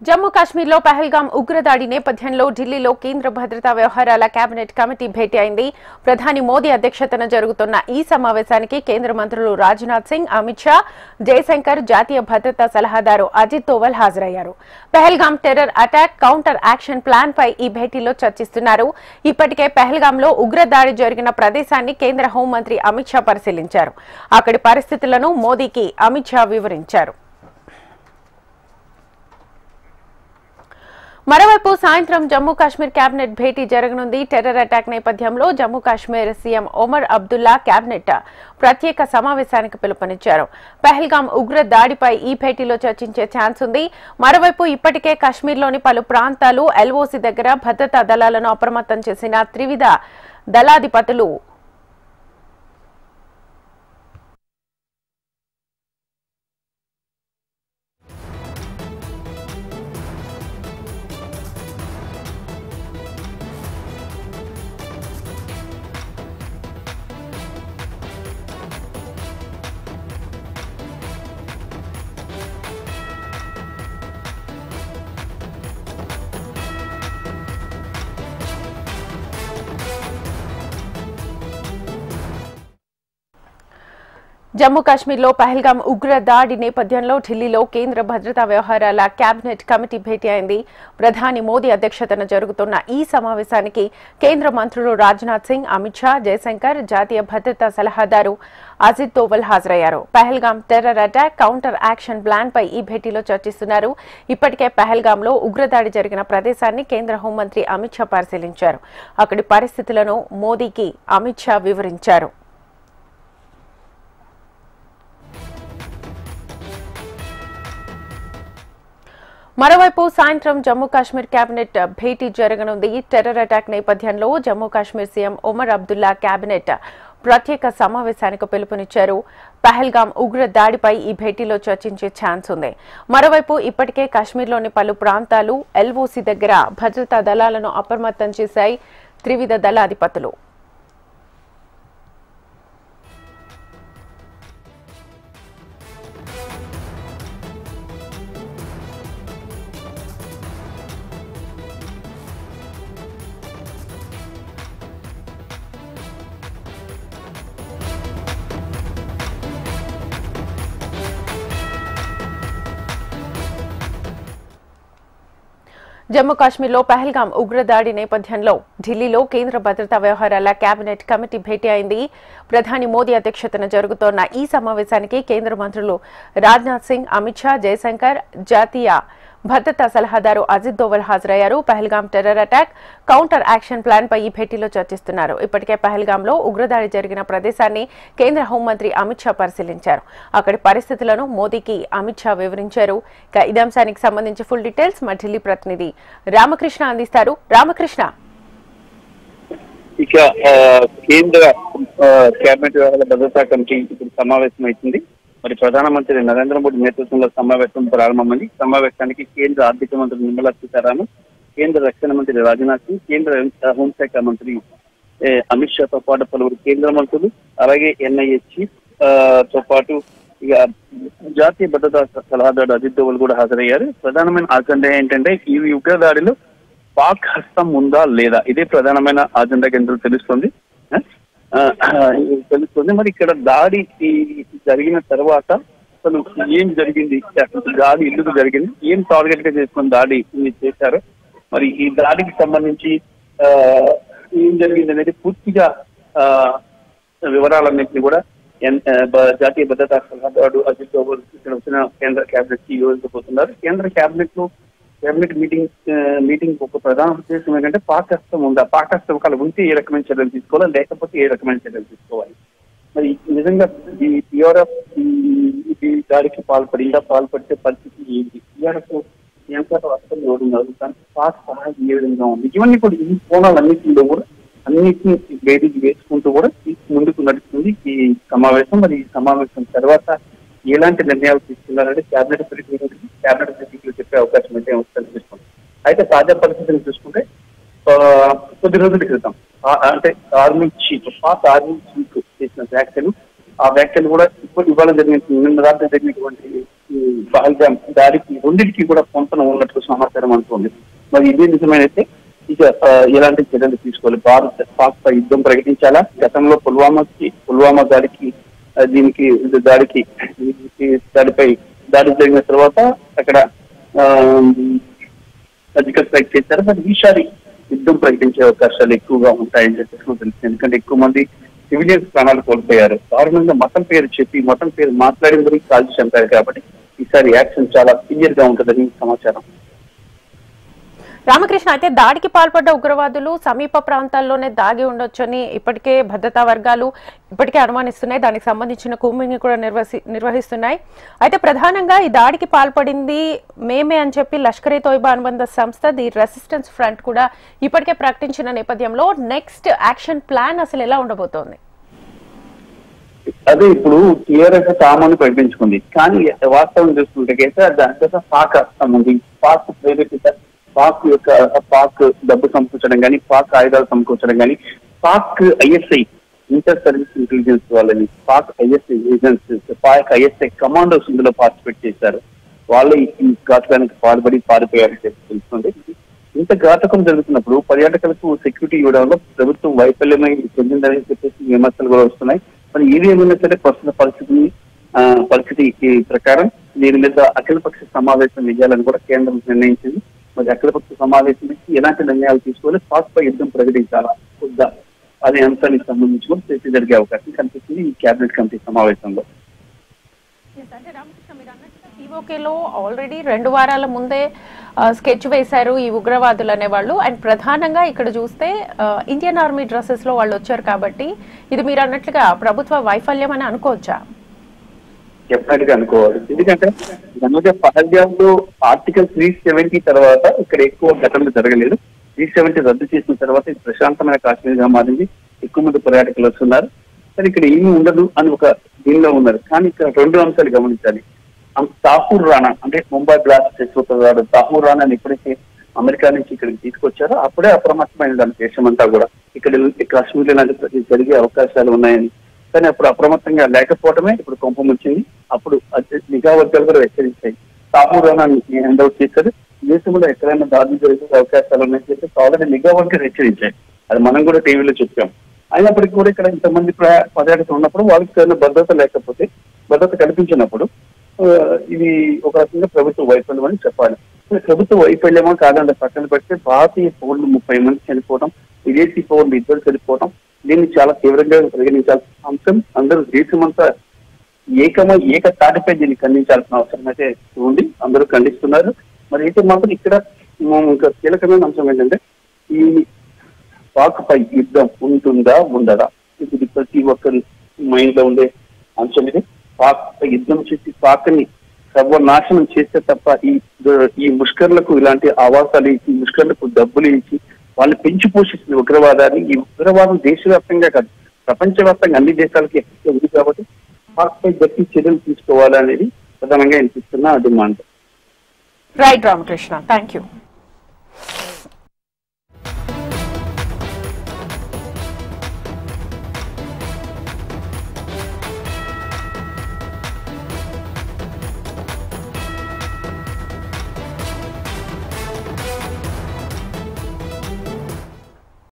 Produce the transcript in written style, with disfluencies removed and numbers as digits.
జమ్మూ కాశ్మీర్లో పహల్గాం ఉగ్రదాడి నేపథ్యంలో ఢిల్లీలో కేంద్ర భద్రతా వ్యవహారాల కేబినెట్ కమిటీ భేటీ అయింది. ప్రధాని మోదీ అధ్యక్షతన జరుగుతున్న ఈ సమావేశానికి కేంద్ర మంత్రులు రాజ్నాథ్ సింగ్, అమిత్ షా, జయశంకర్, జాతీయ భద్రతా సలహాదారు అజిత్ దోవల్ హాజరయ్యారు. Pahalgam terror attack counter action plan పై ఈ భేటీలో చర్చిస్తున్నారు. ఇప్పటికే పహల్గాంలో ఉగ్రదాడి జరిగిన ప్రదేశాన్ని కేంద్ర హోంమంత్రి అమిత్ షా పరిశీలించారు. అక్కడి పరిస్థితులను మోదీకి అమిత్ షా వివరించారు. మరోవైపు సాయంత్రం జమ్మూ కాశ్మీర్ కేబినెట్ భేటీ జరగనుంది. టెర్రర్ అటాక్ నేపథ్యంలో జమ్మూ కాశ్మీర్ సీఎం ఒమర్ అబ్దుల్లా కేబినెట్ ప్రత్యేక సమావేశానికి పిలుపునిచ్చారు. పహల్గాం ఉగ్ర దాడిపై ఈ భేటీలో చర్చించే ఛాన్స్ ఉంది. మరోవైపు ఇప్పటికే కాశ్మీర్లోని పలు ప్రాంతాలు ఎల్ఓసీ దగ్గర భద్రతా దళాలను అప్రమత్తం చేసిన త్రివిధ దళాధిపతులు జమ్మూ కాశ్మీర్లో పహల్గాం ఉగ్ర దాడి నేపథ్యంలో ఢిల్లీలో కేంద్ర భద్రతా వ్యవహారాల కేబినెట్ కమిటీ భేటీ అయింది. ప్రధాని మోదీ అధ్యక్షతన జరుగుతున్న ఈ సమావేశానికి కేంద్ర మంత్రులు రాజ్నాథ్ సింగ్, అమిత్ షా, జయశంకర్, జాతీయ భద్రతా సలహాదారు అజిత్ దోవల్ హాజరయ్యారు. Pahalgam terror attack counter action plan పై ఈ భేటీలో చర్చిస్తున్నారు. ఇప్పటికే పహల్గాంలో ఉగ్రదాడి జరిగిన ప్రదేశాన్ని కేంద్ర హోంమంత్రి అమిత్ షా పరిశీలించారు. అక్కడి పరిస్థితులను మోదీకి అమిత్ షా వివరించారు. మరోవైపు సాయంత్రం జమ్మూ కాశ్మీర్ కేబినెట్ భేటీ జరగనుంది. టెర్రర్ అటాక్ నేపథ్యంలో జమ్మూ కాశ్మీర్ సీఎం ఒమర్ అబ్దుల్లా కేబినెట్ ప్రత్యేక సమావేశానికి పిలుపునిచ్చారు. పహల్గాం ఉగ్ర దాడిపై ఈ భేటీలో చర్చించే ఛాన్స్ ఉంది. మరోవైపు ఇప్పటికే కాశ్మీర్లోని పలు ప్రాంతాలు ఎల్ఓసీ దగ్గర భద్రతా దళాలను అప్రమత్తం చేశాయి త్రివిధ దళాధిపతులు. జమ్మూ కాశ్మీర్లో పహల్గాం ఉగ్రదాడి నేపథ్యంలో ఢిల్లీలో కేంద్ర భద్రతా వ్యవహారాల కేబినెట్ కమిటీ భేటీ అయింది. ప్రధాని మోదీ అధ్యక్షతన జరుగుతోన్న ఈ సమావేశానికి కేంద్ర మంత్రులు రాజ్నాథ్ సింగ్, అమిత్ షా, జయశంకర్, జాతీయ భద్రతా సలహాదారు అజిత్ దోవల్ హాజరయ్యారు. Pahalgam terror attack counter action plan పై ఈ భేటీలో చర్చిస్తున్నారు. ఇప్పటికే పహల్గాంలో ఉగ్రదాడి జరిగిన ప్రదేశాన్ని కేంద్ర హోంమంత్రి అమిత్ షా పరిశీలించారు. అక్కడి పరిస్థితులను మోదీకి అమిత్ షా వివరించారు. ఇదే అంశానికి సంబంధించి ఫుల్ డీటెయిల్స్ మా ఢిల్లీ ప్రతినిధి రామకృష్ణ అందిస్తారు. రామకృష్ణ, ఇక కేంద్ర కేబినెట్ వ్యవహారాల భద్రతా కమిటీ ఇప్పుడు సమావేశం అవుతుంది. మరి ప్రధానమంత్రి నరేంద్ర మోదీ నేతృత్వంలో సమావేశం ప్రారంభమైంది. సమావేశానికి కేంద్ర ఆర్థిక మంత్రి నిర్మలా సీతారామన్, కేంద్ర రక్షణ మంత్రి రాజ్నాథ్ సింగ్, కేంద్ర హోంశాఖ మంత్రి అమిత్ షాతో పాటు పలువురు కేంద్ర మంత్రులు, అలాగే ఎన్ఐఏ చీఫ్ తో పాటు ఇక జాతీయ భద్రతా సలహాదారు అజిత్ దోవల్ కూడా హాజరయ్యారు. ప్రధానమైన అజెండా ఏంటంటే ఈ ఉగ్రదాడిలో పాక్ హస్తం ఉందా లేదా, ఇదే ప్రధానమైన అజెండా కేంద్రం తెలుస్తుంది. మరి ఇక్కడ దాడి జరిగిన తర్వాత అసలు ఏం జరిగింది, దాడి ఎందుకు జరిగింది, ఏం టార్గెట్ గా చేసుకుని దాడి చేశారు, మరి ఈ దాడికి సంబంధించి ఏం జరిగింది అనేది పూర్తిగా వివరాలన్నింటినీ కూడా జాతీయ భద్రతా సలహాదారు అజిత్ దోవల్ ఇక్కడ వచ్చిన కేంద్ర కేబినెట్ కి వివరించబోతున్నారు. కేంద్ర కేబినెట్ మీటింగ్ ఒక ప్రధాన ఉద్దేశం ఏంటంటే పాక్ హస్తం ఉందా, పాక్ హస్తం ఒకవేళ ఉంటే ఏ రకమైన చర్యలు తీసుకోవాలి, లేకపోతే ఏ రకమైన చర్యలు తీసుకోవాలి, మరి నిజంగా ఈ టీఆర్ఎఫ్ ఈ దాడికి పాల్పడితే పరిస్థితి ఏంటి, టీఆర్ఎఫ్ ఎంత హస్తం ఎవరున్నారు, దానికి పాక్ సహాయం ఏ విధంగా ఉంది, ఇవన్నీ కూడా ఈ కోణాలన్నింటిలో కూడా అన్నింటినీ బయటికి వేసుకుంటూ కూడా ముందుకు నడుస్తుంది ఈ సమావేశం. మరి ఈ సమావేశం తర్వాత ఎలాంటి నిర్ణయాలు తీసుకున్నారంటే కేబినెట్ మీటింగ్లో చెప్పే అవకాశం అయితే కనిపిస్తుంది. అయితే తాజా పరిస్థితిని చూసుకుంటే కొద్ది రోజుల క్రితం అంటే పాక్ ఆర్మీ చీఫ్ చేసిన వ్యాఖ్యలు ఆ వ్యాఖ్యలు కూడా ఇవాళ నిన్న రాత్రి జరిగినటువంటి పహల్గామ్ దాడికి రెండింటికి కూడా పొంతన ఉన్నట్లు సమాచారం అంటుంది. మరి ఇదే నిజమైనైతే ఇక ఎలాంటి చర్యలు తీసుకోవాలి? భారత్ పాక్ పై యుద్ధం ప్రకటించాలా? గతంలో పుల్వామా దాడిపై దాడి జరిగిన తర్వాత అక్కడ సర్జికల్ స్ట్రైక్ చేశారు. మరి ఈసారి యుద్ధం ప్రకటించే అవకాశాలు ఎక్కువగా ఉంటాయని చెప్పేసి తెలుస్తుంది. ఎందుకంటే ఎక్కువ మంది సివిలియన్స్ ప్రాణాలు కోల్పోయారు. దారుణంగా మతం పేరు చెప్పి మతం పేరు మాట్లాడిన గురించి కాల్చి చంపారు. కాబట్టి ఈసారి యాక్షన్ చాలా క్లియర్ గా ఉంటుందని సమాచారం. రామకృష్ణ, అయితే దాడికి పాల్పడ్డ ఉగ్రవాదులు సమీప ప్రాంతాల్లోనే దాగి ఉండొచ్చని ఇప్పటికే భద్రతా వర్గాలు అనుమానిస్తున్నాయి. దానికి సంబంధించిన కూంబింగ్ కూడా నిర్వహిస్తున్నాయి. అయితే ప్రధానంగా ఈ దాడికి పాల్పడింది మేమే అని చెప్పి లష్కర్ ఏ తోయిబా అనుబంధ సంస్థ ది రెసిస్టెన్స్ ఫ్రంట్ కూడా ఇప్పటికే ప్రకటించిన నేపథ్యంలో నెక్స్ట్ యాక్షన్ ప్లాన్ అసలు ఎలా ఉండబోతోంది? అదే ఇప్పుడు టీఆర్ఎస్ తామని ప్రకటించుకుంది. కానీ వాస్తవం చూసుకుంటే దాంట్లో పాక్ హస్తం ఉంది. పాక్ డబ్బు సమకూర్చడం కానీ, పాక్ ఆయుధాలు సమకూర్చడం కానీ, Pak ISI inter service intelligence వాళ్ళని, Pak ISI agencies, Pak ISI commandos ఇందులో పార్టిసిపేట్ చేశారు. వాళ్ళు ఈ ఘాతకానికి పారిపోయారని తెలుస్తుంది. ఇంత ఘాతకం జరుగుతున్నప్పుడు పర్యాటకులకు సెక్యూరిటీ ఇవ్వడంలో ప్రభుత్వం వైఫల్యమై చెందిందని చెప్పేసి విమర్శలు కూడా వస్తున్నాయి. మరి ఏదేమైనా సరే ప్రస్తుత పరిస్థితి ప్రకారం దీని మీద అఖిలపక్ష సమావేశం వేయాలని కూడా కేంద్రం నిర్ణయించింది. మరి అఖిలపక్ష సమావేశం నుంచి ఎలాంటి నిర్ణయాలు తీసుకోవాలి, పాక్ పై యుద్ధం ప్రకటించాలా వద్దా అనే అంశానికి సంబంధించి కూడా చర్చ జరిగే అవకాశం కనిపిస్తుంది ఈ కేబినెట్ కమిటీ సమావేశంలో. పీఓకేలో ఆల్రెడీ 2 వారాల ముందే స్కెచ్ వేశారు ఈ ఉగ్రవాదులు అనేవాళ్ళు. అండ్ ప్రధానంగా ఇక్కడ చూస్తే ఇండియన్ ఆర్మీ డ్రెస్సెస్ లో వాళ్ళు వచ్చారు. కాబట్టి ఇది మీరు అన్నట్లుగా ప్రభుత్వ వైఫల్యం అని అనుకోవచ్చా? డెఫినెట్ గా అనుకోవాలి. ఎందుకంటే పహల్గామ్ లో ఆర్టికల్ 370 తర్వాత ఇక్కడ ఎక్కువ ఘటనలు జరగలేదు. 370 రద్దు చేసిన తర్వాత ఇది ప్రశాంతమైన కాశ్మీర్ గా మారింది. ఎక్కువ మంది పర్యాటకులు వస్తున్నారు. కానీ ఇక్కడ ఏమీ ఉండదు అని ఒక దీనిలో ఉన్నారు. కానీ ఇక్కడ 2 అంశాలు గమనించాలి. తాహూర్ రాణా అంటే ముంబై బ్లాస్ట్ చేసిపోతాడు. తాహూర్ రాణాని ఎప్పుడైతే అమెరికా నుంచి ఇక్కడికి తీసుకొచ్చారో అప్పుడే అప్రమత్తమైన దాని దేశమంతా కూడా ఇక్కడ కాశ్మీర్ లో జరిగే అవకాశాలు ఉన్నాయని. కానీ అప్పుడు అప్రమత్తంగా లేకపోవడమే ఇప్పుడు కొంపముంచింది. అప్పుడు నిఘా వర్గాలు కూడా హెచ్చరించాయి. తాహూర్ రాణాని హ్యాండ్అవుట్ చేశారు. దేశంలో ఎక్కడైనా దాడులు జరిగే అవకాశాలు ఉన్నాయని చెప్పేసి ఆల్రెడీ నిఘా వర్గాలు హెచ్చరించాయి. అది మనం కూడా టీవీలో చెప్పాం. అయినప్పటికీ కూడా ఇక్కడ ఇంతమంది పర్యాటకులు ఉన్నప్పుడు వాళ్ళకి భద్రత కల్పించినప్పుడు ఇది ఒక రకంగా ప్రభుత్వ వైఫల్యం అని చెప్పాలి. ప్రభుత్వ వైఫల్యమో కాదంటే పక్కన పెడితే భారతీయ పౌరులు 30 మంది చనిపోవడం, విదేశీ పౌరులు 2 చనిపోవడం, దీన్ని చాలా తీవ్రంగా పరిగణించాల్సిన అంశం. అందరూ దేశమంతా ఏక తాటిపై దీన్ని ఖండించాల్సిన అవసరం అయితే ఉంది. అందరూ ఖండిస్తున్నారు. మరి అయితే మాత్రం ఇక్కడ ఇంకా కీలకమైన అంశం ఏంటంటే ఈ పాక్ పై యుద్ధం ఉంటుందా ఉండదా, ఇది ప్రతి ఒక్కరి మైండ్ లో ఉండే అంశం. ఇది పాక్ పై యుద్ధం చేసి పాక్ని సర్వనాశనం చేస్తే తప్ప ఈ ముష్కర్లకు ఇలాంటి ఆవాసాలు ఇచ్చి, ముష్కర్లకు డబ్బులు ఇచ్చి వాళ్ళు పెంచి పోషిస్తున్న ఉగ్రవాదాన్ని, ఈ ఉగ్రవాదం దేశవ్యాప్తంగా కాదు ప్రపంచవ్యాప్తంగా అన్ని దేశాలకి ఉంది. కాబట్టి పాక్ పై గట్టి చర్యలు తీసుకోవాలనేది ప్రధానంగా వినిపిస్తున్న demand. Right Ramakrishna, thank you.